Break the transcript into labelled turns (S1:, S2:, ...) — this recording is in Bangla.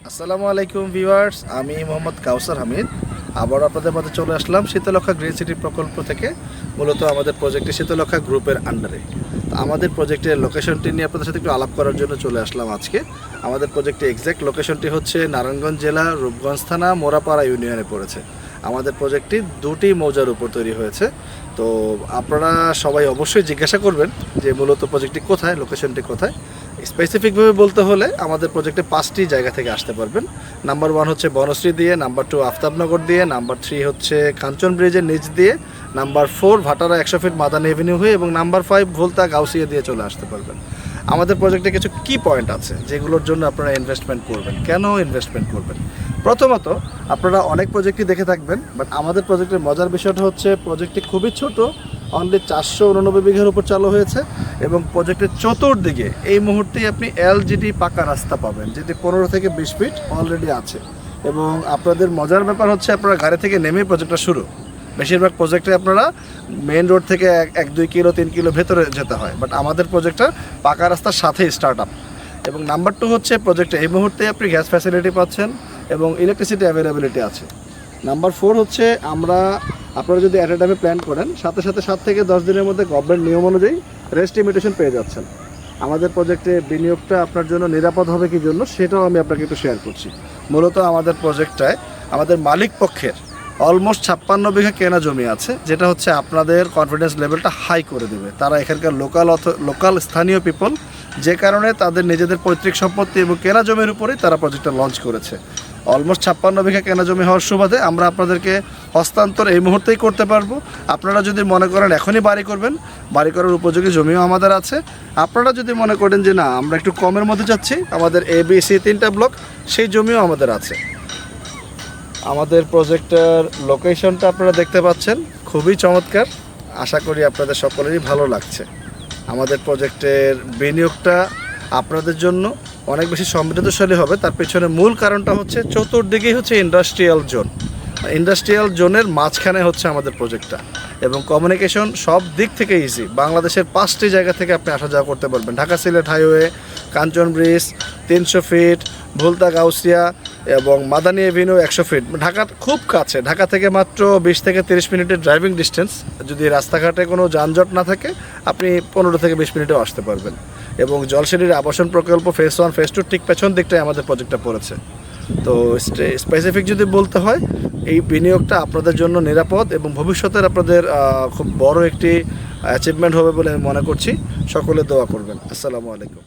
S1: আসসালামু আলাইকুম ভিউয়ার্স, আমি মোহাম্মদ কাউসার হামিদ আবার আপনাদের মধ্যে চলে আসলাম শীতলক্ষা গ্রিন সিটি প্রকল্প থেকে। মূলত আমাদের প্রজেক্টে শীতলক্ষা গ্রুপের আন্ডারে আমাদের প্রজেক্টের লোকেশনটি নিয়ে আপনাদের সাথে একটু আলাপ করার জন্য চলে আসলাম আজকে। আমাদের প্রজেক্টের এক্স্যাক্ট লোকেশনটি হচ্ছে নারায়ণগঞ্জ জেলা রূপগঞ্জ থানা মোরাপাড়া ইউনিয়নে পড়েছে। আমাদের প্রজেক্টটি দুটি মৌজার উপর তৈরি হয়েছে। তো আপনারা সবাই অবশ্যই জিজ্ঞাসা করবেন যে মূলত প্রজেক্টটি কোথায়, লোকেশনটি কোথায়। স্পেসিফিকভাবে বলতে হলে আমাদের প্রজেক্টে 5টি জায়গা থেকে আসতে পারবেন। নাম্বার 1 হচ্ছে বনশ্রী দিয়ে, নাম্বার 2 আফতাবনগর দিয়ে, নাম্বার 3 হচ্ছে কাঞ্চন ব্রিজের নিচ দিয়ে, number 4 Bhatara 100 feet Madani avenue হয়ে এবং নাম্বার 5 ভোলতা গাউসিয়া দিয়ে চলে আসতে পারবেন। আমাদের প্রজেক্টে কিছু কি পয়েন্ট আছে যেগুলোর জন্য আপনারা ইনভেস্টমেন্ট করবেন। কেন ইনভেস্টমেন্ট করবেন? প্রথমত, আপনারা অনেক প্রজেক্টই দেখে থাকবেন, বাট আমাদের প্রজেক্টের মজার বিষয়টা হচ্ছে প্রজেক্টটি খুবই ছোট, অনলি 489 বিঘার উপর চালু হয়েছে এবং প্রজেক্টের চতুর্দিকে এই মুহূর্তেই আপনি এলজিডি পাকা রাস্তা পাবেন, যেটি 15 থেকে 20 ফিট অলরেডি আছে। এবং আপনাদের মজার ব্যাপার হচ্ছে আপনারা গাড়ি থেকে নেমেই প্রজেক্টটা শুরু। বেশিরভাগ প্রজেক্টে আপনারা মেইন রোড থেকে 1-2 কিলো 3 কিলো ভেতরে যেতে হয়, বাট আমাদের প্রজেক্টটা পাকা রাস্তার সাথেই স্টার্ট আপ। এবং নাম্বার 2 হচ্ছে প্রজেক্টে এই মুহূর্তে আপনি গ্যাস ফ্যাসিলিটি পাচ্ছেন এবং ইলেকট্রিসিটি অ্যাভেলেবিলিটি আছে। নাম্বার 4 হচ্ছে আপনারা যদি অ্যাট এ টাইমে প্ল্যান করেন, সাথে 7 থেকে 10 দিনের মধ্যে গভর্নমেন্ট নিয়ম অনুযায়ী রেস্ট ইমিটেশন পেয়ে যাচ্ছেন। আমাদের প্রজেক্টে বিনিয়োগটা আপনার জন্য নিরাপদ হবে কি জন্য সেটাও আমি আপনাকে একটু শেয়ার করছি। মূলত আমাদের প্রজেক্টটায় আমাদের মালিক পক্ষের অলমোস্ট 56 বিঘা কেনা জমি আছে, যেটা হচ্ছে আপনাদের কনফিডেন্স লেভেলটা হাই করে দেবে। তারা এখানকার লোকাল স্থানীয় পিপল, যে কারণে তাদের নিজেদের পৈতৃক সম্পত্তি এবং কেনা জমির উপরেই তারা প্রজেক্টটা লঞ্চ করেছে। অলমোস্ট 56 বিঘা কেনা জমি হওয়ার সুবাদে আমরা আপনাদেরকে হস্তান্তর এই মুহূর্তেই করতে পারবো। আপনারা যদি মনে করেন এখনই বাড়ি করবেন, বাড়ি করার উপযোগী জমিও আমাদের আছে। আপনারা যদি মনে করেন যে না, আমরা একটু কমের মধ্যে যাচ্ছি, আমাদের ABC 3টা ব্লক, সেই জমিও আমাদের আছে। আমাদের প্রজেক্টের লোকেশনটা আপনারা দেখতে পাচ্ছেন, খুবই চমৎকার। আশা করি আপনাদের সকলেরই ভালো লাগছে। আমাদের প্রজেক্টের বিনিয়োগটা আপনাদের জন্য অনেক বেশি সমৃদ্ধশালী হবে। তার পেছনে মূল কারণটা হচ্ছে চতুর্দিকেই হচ্ছে ইন্ডাস্ট্রিয়াল জোন। ইন্ডাস্ট্রিয়াল জোনের মাঝখানে হচ্ছে আমাদের প্রজেক্টটা এবং কমিউনিকেশন সব দিক থেকে ইজি। বাংলাদেশের 5টি জায়গা থেকে আপনি আসা যাওয়া করতে পারবেন। ঢাকা সিলেট হাইওয়ে, কাঞ্চন ব্রিজ 300 ফিট, ভোলতা গাউসিয়া এবং মাদানী এভিনিউ 100 ফিট। ঢাকার খুব কাছে, ঢাকা থেকে মাত্র 20 থেকে 30 মিনিটের ড্রাইভিং ডিস্টেন্স। যদি রাস্তাঘাটে কোনো যানজট না থাকে আপনি 15 থেকে 20 মিনিটেও আসতে পারবেন। এবং জলসিঁড়ির আবাসন প্রকল্প ফেজ 1 ফেজ 2 ঠিক পেছন দিকটায় আমাদের প্রজেক্টটা পড়েছে। তো স্পেসিফিক যদি বলতে হয়, এই বিনিয়োগটা আপনাদের জন্য নিরাপদ এবং ভবিষ্যতের আপনাদের খুব বড় একটি অ্যাচিভমেন্ট হবে বলে আমি মনে করছি। সকলে দোয়া করবেন। আসসালামু আলাইকুম।